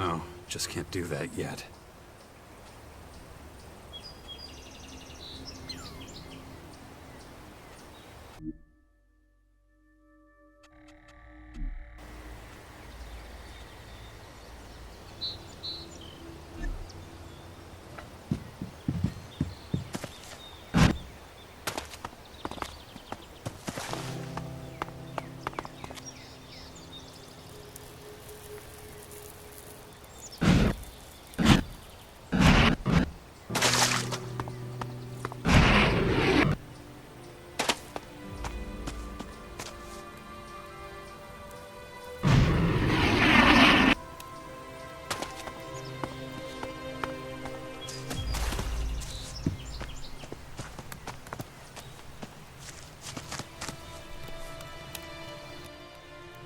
No, just can't do that yet.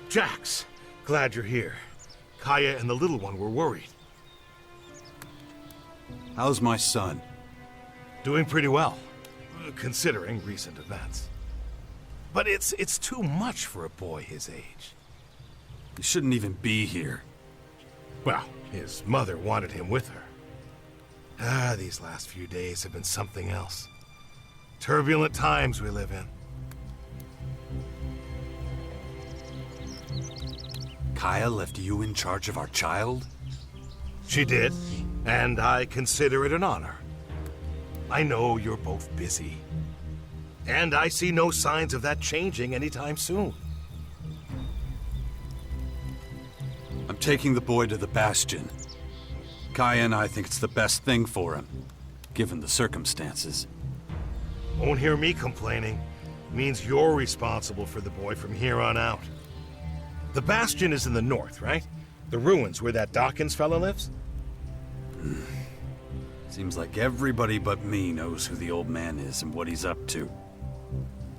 Jax, glad you're here. Kaya and the little one were worried. How's my son? Doing pretty well, considering recent events. But it's too much for a boy his age. He shouldn't even be here. Well, his mother wanted him with her. These last few days have been something else. Turbulent times we live in. Kaya left you in charge of our child? She did, and I consider it an honor. I know you're both busy, and I see no signs of that changing anytime soon. I'm taking the boy to the Bastion. Kaya and I think it's the best thing for him, given the circumstances. Won't hear me complaining. Means you're responsible for the boy from here on out. The Bastion is in the north, right? The ruins where that Dawkins fella lives? Seems like everybody but me knows who the old man is and what he's up to.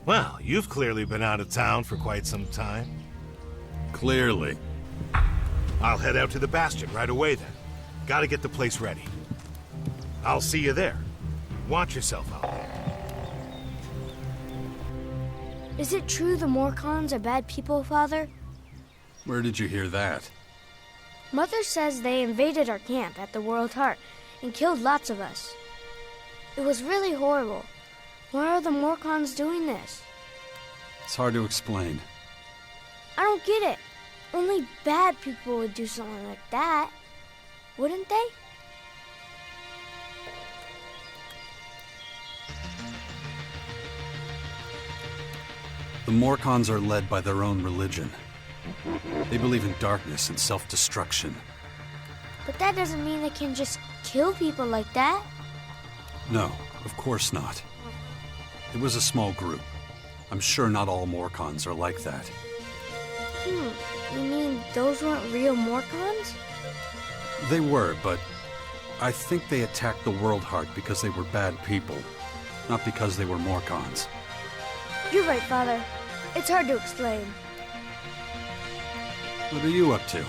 Well, you've clearly been out of town for quite some time. Clearly. I'll head out to the Bastion right away then. Gotta get the place ready. I'll see you there. Watch yourself out there. Is it true the Morcons are bad people, Father? Where did you hear that? Mother says they invaded our camp at the World Heart and killed lots of us. It was really horrible. Why are the Morcons doing this? It's hard to explain. I don't get it. Only bad people would do something like that, wouldn't they? The Morcons are led by their own religion. They believe in darkness and self-destruction. But that doesn't mean they can just kill people like that. No, of course not. It was a small group. I'm sure not all Morcons are like that. You mean those weren't real Morcons? They were, but I think they attacked the World Heart because they were bad people, not because they were Morcons. You're right, Father. It's hard to explain. What are you up to?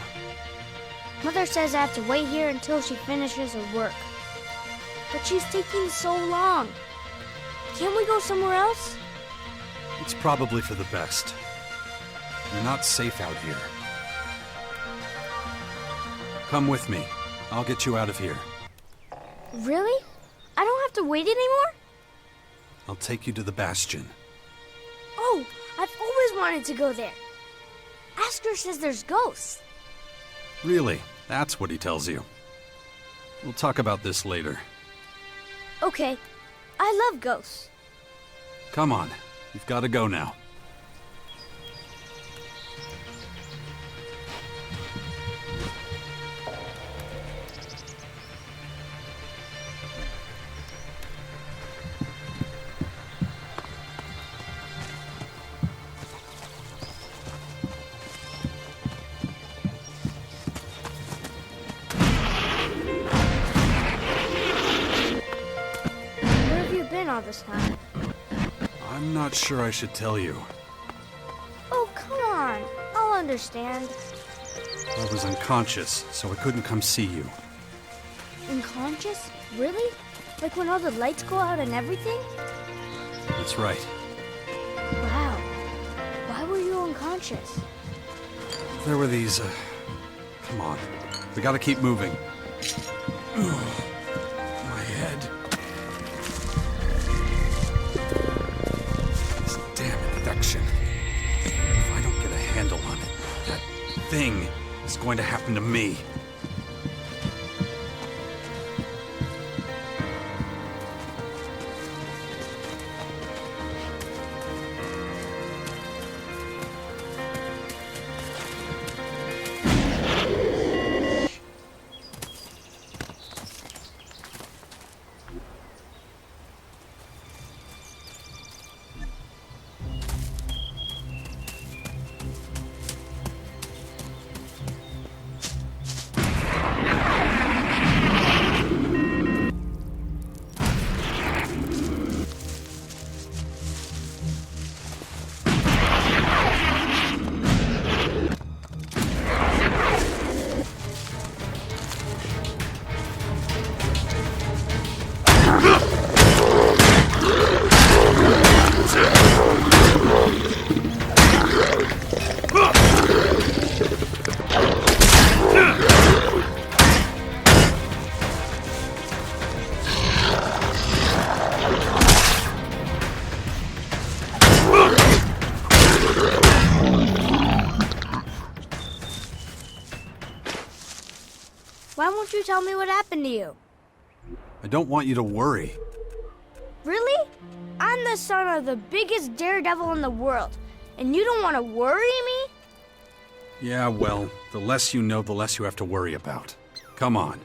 Mother says I have to wait here until she finishes her work. But she's taking so long. Can't we go somewhere else? It's probably for the best. You're not safe out here. Come with me. I'll get you out of here. Really? I don't have to wait anymore? I'll take you to the Bastion. Oh, I've always wanted to go there. Asker says there's ghosts. Really? That's what he tells you. We'll talk about this later. Okay. I love ghosts. Come on. You've got to go now. Where have you been all this time? I'm not sure I should tell you. Oh, come on. I'll understand. I was unconscious, so I couldn't come see you. Unconscious? Really? Like when all the lights go out and everything? That's right. Wow. Why were you unconscious? There were these, come on. We gotta keep moving. My head. This damn infection. If I don't get a handle on it, that thing is going to happen to me. Why won't you tell me what happened to you? I don't want you to worry. Really? I'm the son of the biggest daredevil in the world, and you don't want to worry me? Yeah, well, the less you know, the less you have to worry about. Come on.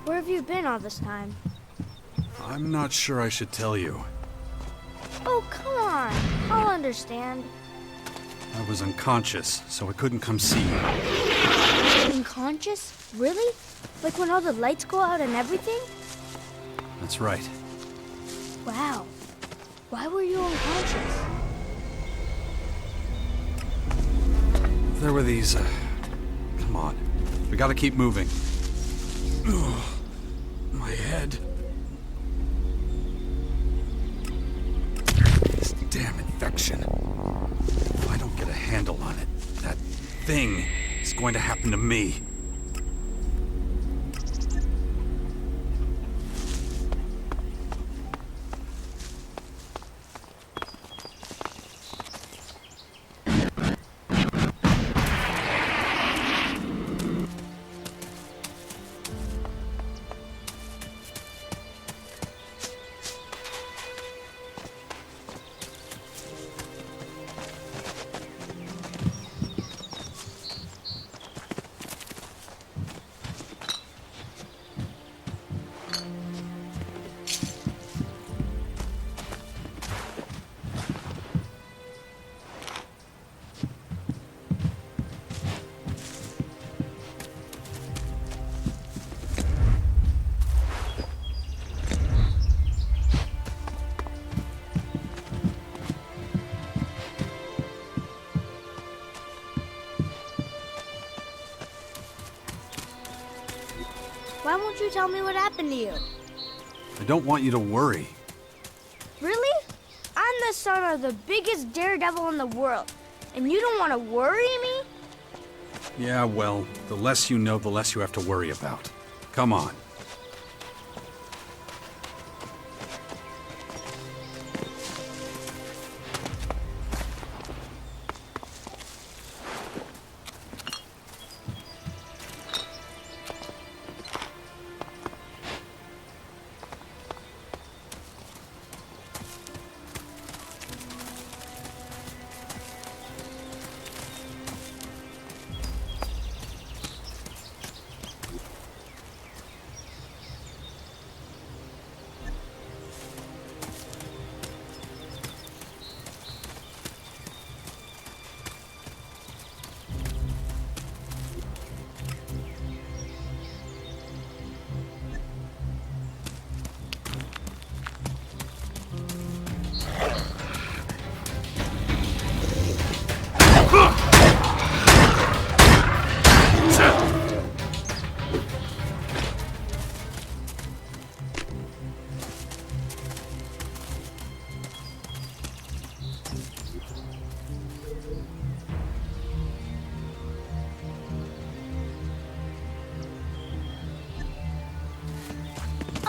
Where have you been all this time? I'm not sure I should tell you. Oh, come on. I'll understand. I was unconscious, so I couldn't come see you. Unconscious? Really? Like when all the lights go out and everything? That's right. Wow. Why were you unconscious? There were these, Come on. We gotta keep moving. Ugh. My head. This damn infection. If I don't get a handle on it, that thing is going to happen to me. Why won't you tell me what happened to you? I don't want you to worry. Really? I'm the son of the biggest daredevil in the world, and you don't want to worry me? Yeah, well, the less you know, the less you have to worry about. Come on.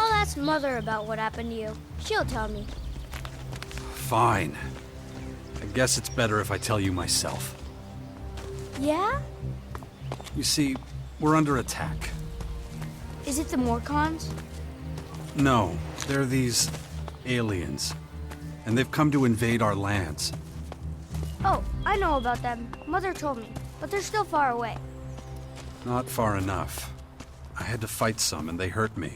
I'll ask Mother about what happened to you. She'll tell me. Fine. I guess it's better if I tell you myself. Yeah? You see, we're under attack. Is it the Morcons? No, they're these aliens. And they've come to invade our lands. Oh, I know about them. Mother told me, but they're still far away. Not far enough. I had to fight some and they hurt me.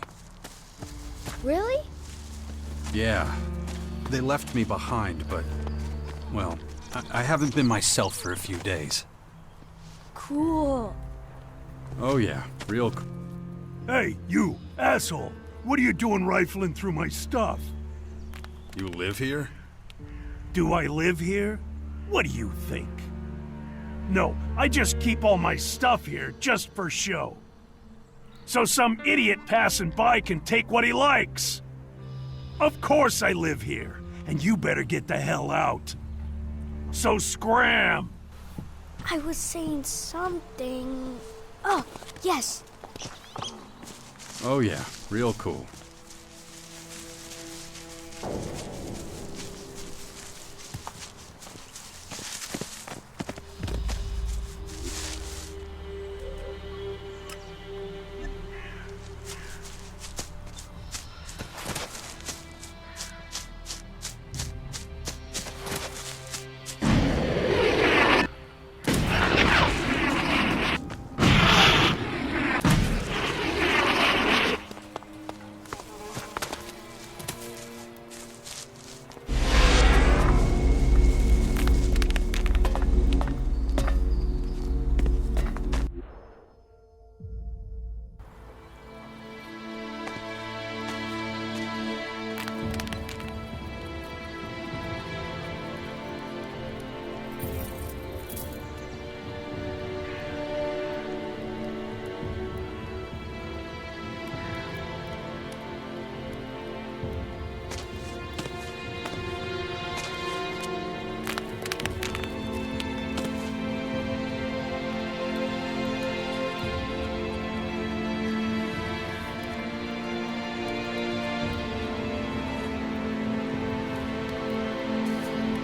Really? Yeah. They left me behind, but... well, I haven't been myself for a few days. Cool. Oh yeah, real cool. Hey, you, asshole! What are you doing rifling through my stuff? You live here? Do I live here? What do you think? No, I just keep all my stuff here just for show. So some idiot passing by can take what he likes. Of course I live here, and you better get the hell out. So scram! I was saying something... Oh, yes. Oh yeah, real cool.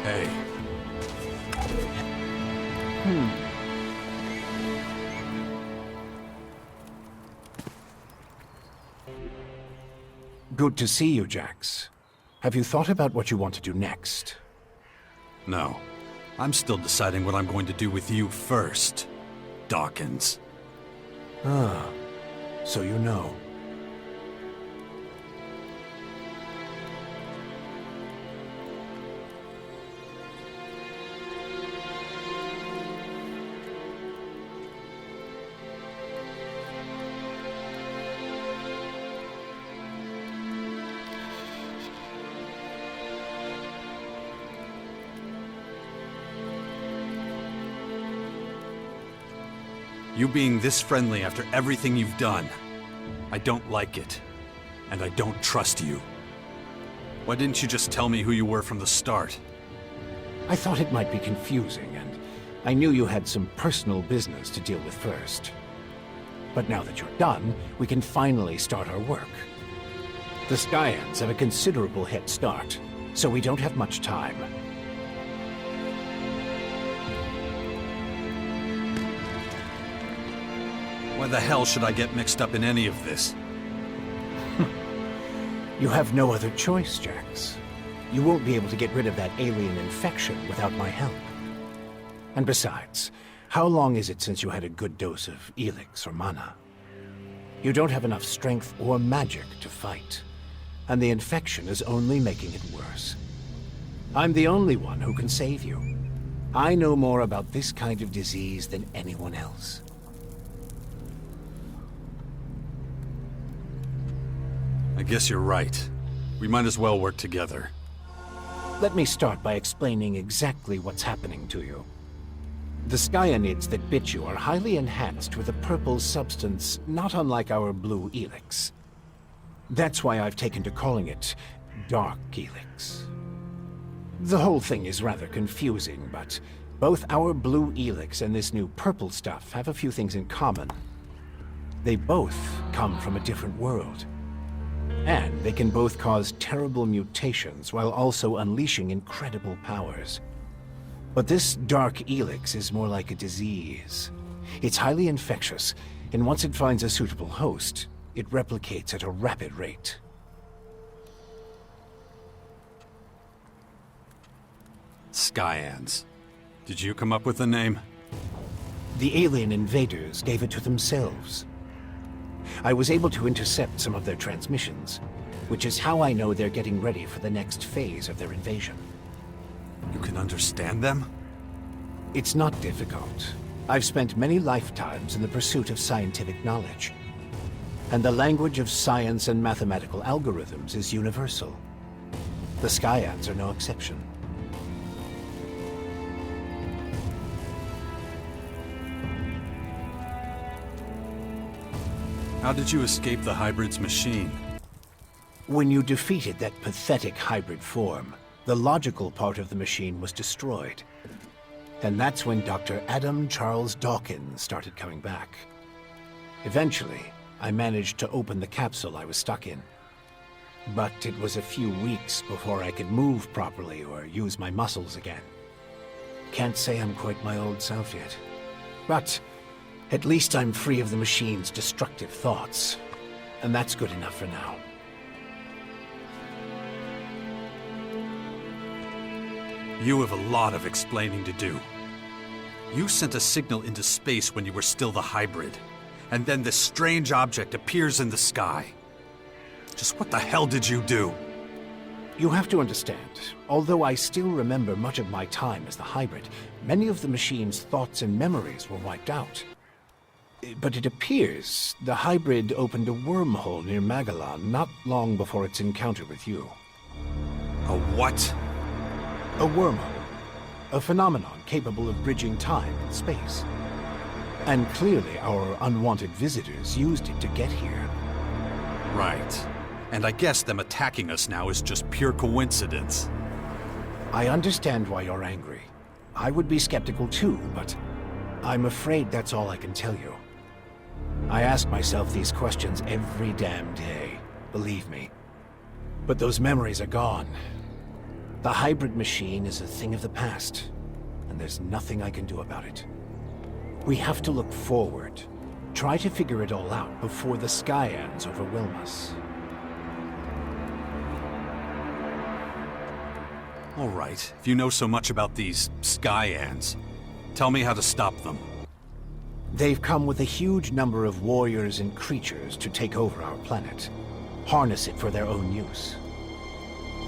Hey. Good to see you, Jax. Have you thought about what you want to do next? No. I'm still deciding what I'm going to do with you first, Dawkins. Ah, so you know. You being this friendly after everything you've done. I don't like it. And I don't trust you. Why didn't you just tell me who you were from the start? I thought it might be confusing, and I knew you had some personal business to deal with first. But now that you're done, we can finally start our work. The Skyans have a considerable head start, so we don't have much time. Why the hell should I get mixed up in any of this? You have no other choice, Jax. You won't be able to get rid of that alien infection without my help. And besides, how long is it since you had a good dose of Elex or mana? You don't have enough strength or magic to fight, and the infection is only making it worse. I'm the only one who can save you. I know more about this kind of disease than anyone else. I guess you're right. We might as well work together. Let me start by explaining exactly what's happening to you. The Skyanids that bit you are highly enhanced with a purple substance not unlike our blue Elex. That's why I've taken to calling it Dark Elex. The whole thing is rather confusing, but both our blue Elex and this new purple stuff have a few things in common. They both come from a different world. And they can both cause terrible mutations while also unleashing incredible powers. But this Dark Elex is more like a disease. It's highly infectious, and once it finds a suitable host, it replicates at a rapid rate. Skyans. Did you come up with the name? The alien invaders gave it to themselves. I was able to intercept some of their transmissions, which is how I know they're getting ready for the next phase of their invasion. You can understand them? It's not difficult. I've spent many lifetimes in the pursuit of scientific knowledge. And the language of science and mathematical algorithms is universal. The Skyans are no exception. How did you escape the hybrid's machine? When you defeated that pathetic hybrid form, the logical part of the machine was destroyed. And that's when Dr. Adam Charles Dawkins started coming back. Eventually, I managed to open the capsule I was stuck in. But it was a few weeks before I could move properly or use my muscles again. Can't say I'm quite my old self yet. But at least I'm free of the machine's destructive thoughts. And that's good enough for now. You have a lot of explaining to do. You sent a signal into space when you were still the hybrid, and then this strange object appears in the sky. Just what the hell did you do? You have to understand, although I still remember much of my time as the hybrid, many of the machine's thoughts and memories were wiped out. But it appears the hybrid opened a wormhole near Magellan not long before its encounter with you. A what? A wormhole. A phenomenon capable of bridging time and space. And clearly our unwanted visitors used it to get here. Right. And I guess them attacking us now is just pure coincidence. I understand why you're angry. I would be skeptical too, but I'm afraid that's all I can tell you. I ask myself these questions every damn day, believe me. But those memories are gone. The hybrid machine is a thing of the past, and there's nothing I can do about it. We have to look forward, try to figure it all out before the Skyans overwhelm us. All right, if you know so much about these Skyans, tell me how to stop them. They've come with a huge number of warriors and creatures to take over our planet, harness it for their own use.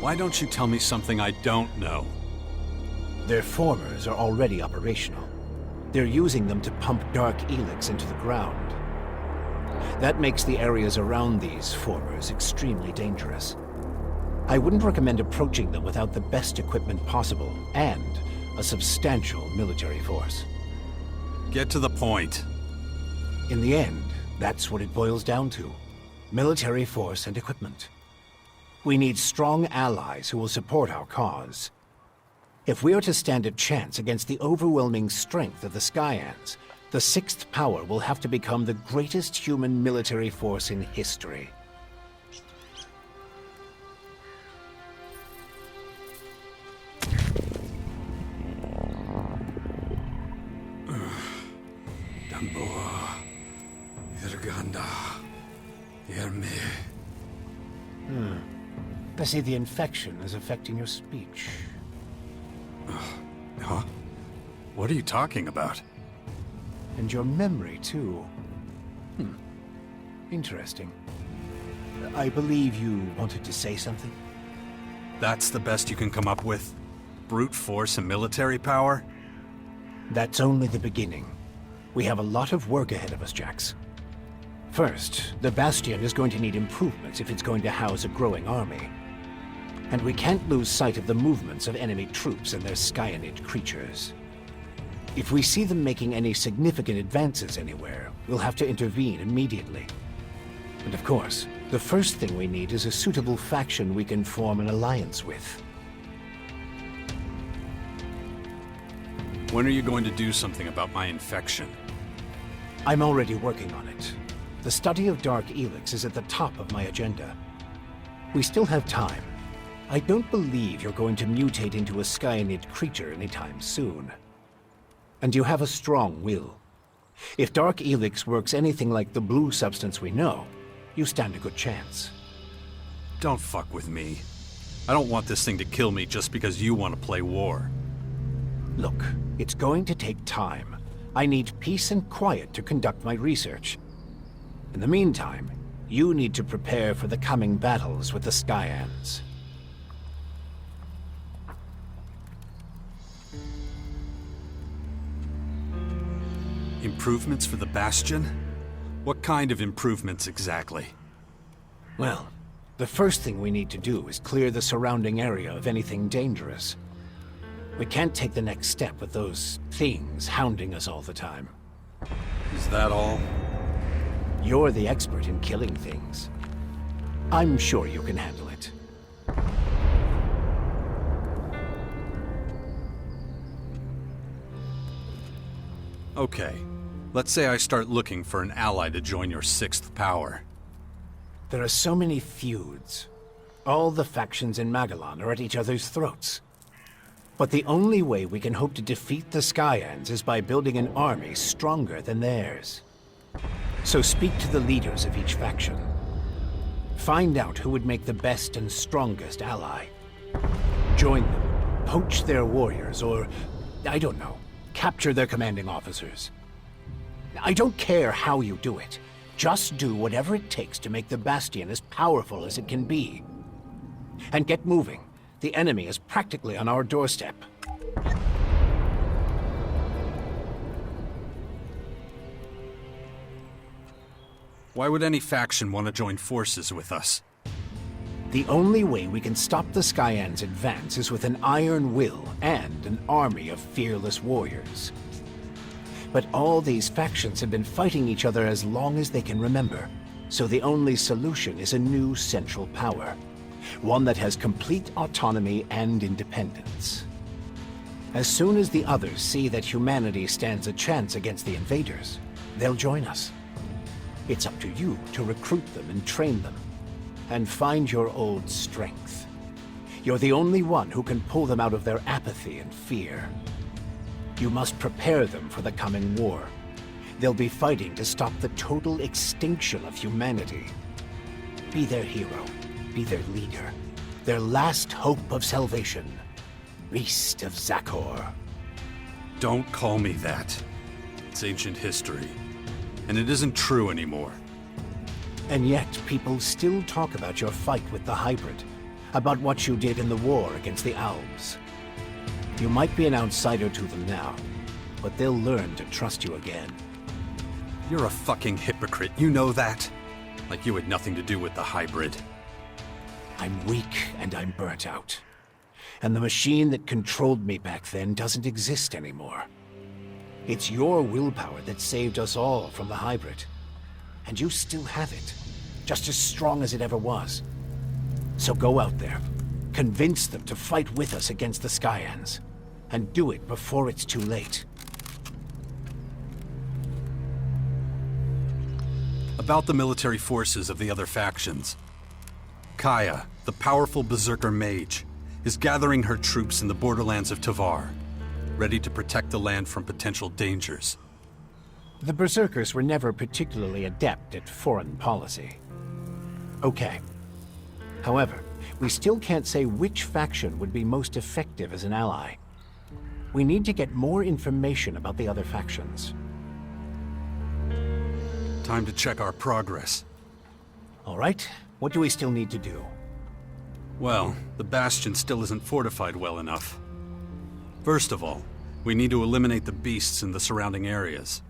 Why don't you tell me something I don't know? Their formers are already operational. They're using them to pump Dark Elex into the ground. That makes the areas around these formers extremely dangerous. I wouldn't recommend approaching them without the best equipment possible and a substantial military force. Get to the point. In the end, that's what it boils down to. military force and equipment. We need strong allies who will support our cause. If we are to stand a chance against the overwhelming strength of the Skyans, the Sixth Power will have to become the greatest human military force in history. I see the infection is affecting your speech. Huh? What are you talking about? And your memory, too. Interesting. I believe you wanted to say something? That's the best you can come up with? Brute force and military power? That's only the beginning. We have a lot of work ahead of us, Jax. First, the Bastion is going to need improvements if it's going to house a growing army. And we can't lose sight of the movements of enemy troops and their Skyanid creatures. If we see them making any significant advances anywhere, we'll have to intervene immediately. And of course, the first thing we need is a suitable faction we can form an alliance with. When are you going to do something about my infection? I'm already working on it. The study of Dark Elex is at the top of my agenda. We still have time. I don't believe you're going to mutate into a Skyanid creature anytime soon. And you have a strong will. If Dark Elex works anything like the blue substance we know, you stand a good chance. Don't fuck with me. I don't want this thing to kill me just because you want to play war. Look, it's going to take time. I need peace and quiet to conduct my research. In the meantime, you need to prepare for the coming battles with the Skyans. Improvements for the Bastion? What kind of improvements exactly? Well, the first thing we need to do is clear the surrounding area of anything dangerous. We can't take the next step with those things hounding us all the time. Is that all? You're the expert in killing things. I'm sure you can handle it. Okay. Let's say I start looking for an ally to join your Sixth Power. There are so many feuds. All the factions in Magellan are at each other's throats. But the only way we can hope to defeat the Skyans is by building an army stronger than theirs. So speak to the leaders of each faction. Find out who would make the best and strongest ally. Join them, poach their warriors, or, I don't know, capture their commanding officers. I don't care how you do it. Just do whatever it takes to make the Bastion as powerful as it can be. And get moving. The enemy is practically on our doorstep. Why would any faction want to join forces with us? The only way we can stop the Skyans' advance is with an iron will and an army of fearless warriors. But all these factions have been fighting each other as long as they can remember, so the only solution is a new central power. One that has complete autonomy and independence. As soon as the others see that humanity stands a chance against the invaders, they'll join us. It's up to you to recruit them and train them, and find your old strength. You're the only one who can pull them out of their apathy and fear. You must prepare them for the coming war. They'll be fighting to stop the total extinction of humanity. Be their hero. Be their leader. Their last hope of salvation. Beast of Zakor. Don't call me that. It's ancient history. And it isn't true anymore. And yet, people still talk about your fight with the hybrid. About what you did in the war against the Alps. You might be an outsider to them now, but they'll learn to trust you again. You're a fucking hypocrite, you know that? Like you had nothing to do with the hybrid. I'm weak and I'm burnt out. And the machine that controlled me back then doesn't exist anymore. It's your willpower that saved us all from the hybrid. And you still have it. just as strong as it ever was. So go out there, convince them to fight with us against the Skyans, and do it before it's too late. About the military forces of the other factions. Kaya, the powerful berserker mage, is gathering her troops in the borderlands of Tavar, ready to protect the land from potential dangers. The Berserkers were never particularly adept at foreign policy. Okay. However, we still can't say which faction would be most effective as an ally. We need to get more information about the other factions. Time to check our progress. All right, what do we still need to do? Well, the bastion still isn't fortified well enough. First of all, we need to eliminate the beasts in the surrounding areas.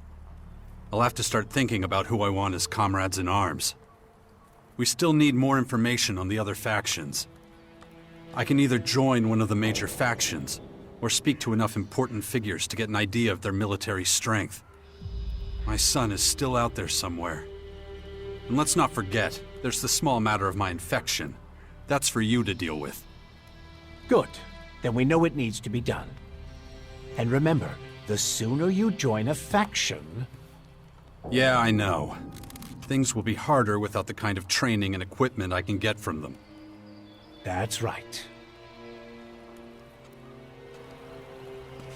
I'll have to start thinking about who I want as comrades in arms. We still need more information on the other factions. I can either join one of the major factions, or speak to enough important figures to get an idea of their military strength. My son is still out there somewhere. And let's not forget, there's the small matter of my infection. That's for you to deal with. Good. Then we know it needs to be done. And remember, the sooner you join a faction... Yeah, I know. Things will be harder without the kind of training and equipment I can get from them. That's right.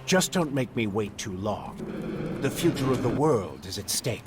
Just don't make me wait too long. The future of the world is at stake.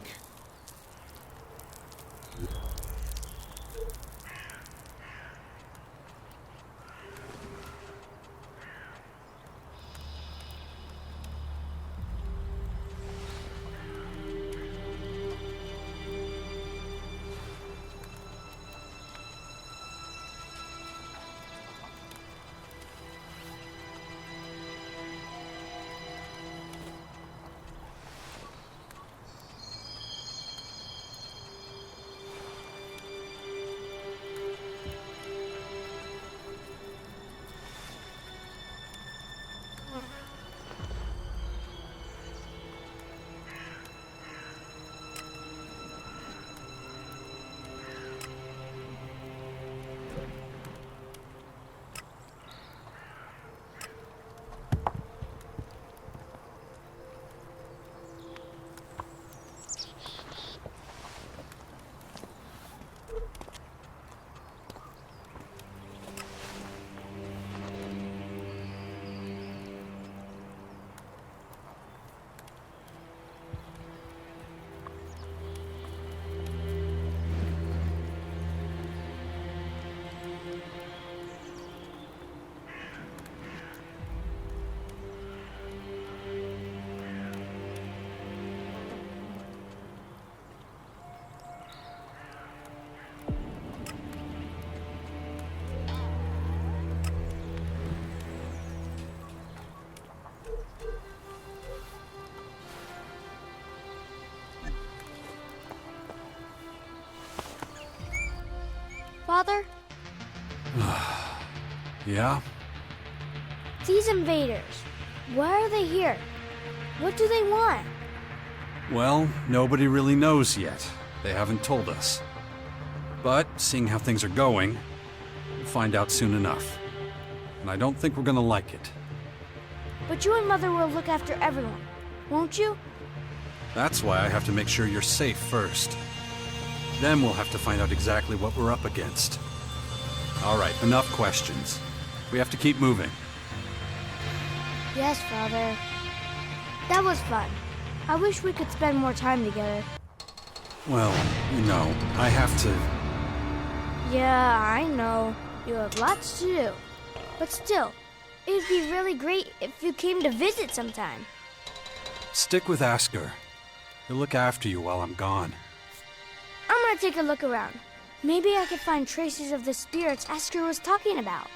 Father, Yeah? these invaders, why are they here? What do they want? Well, nobody really knows yet. They haven't told us. But, seeing how things are going, we'll find out soon enough. And I don't think we're gonna like it. But you and Mother will look after everyone, won't you? That's why I have to make sure you're safe first. Then we'll have to find out exactly what we're up against. All right, enough questions. We have to keep moving. Yes, Father. That was fun. I wish we could spend more time together. Well, you know, I have to... Yeah, I know. You have lots to do. But still, it would be really great if you came to visit sometime. Stick with Asker. He'll look after you while I'm gone. I'm gonna take a look around. Maybe I could find traces of the spirits Asker was talking about.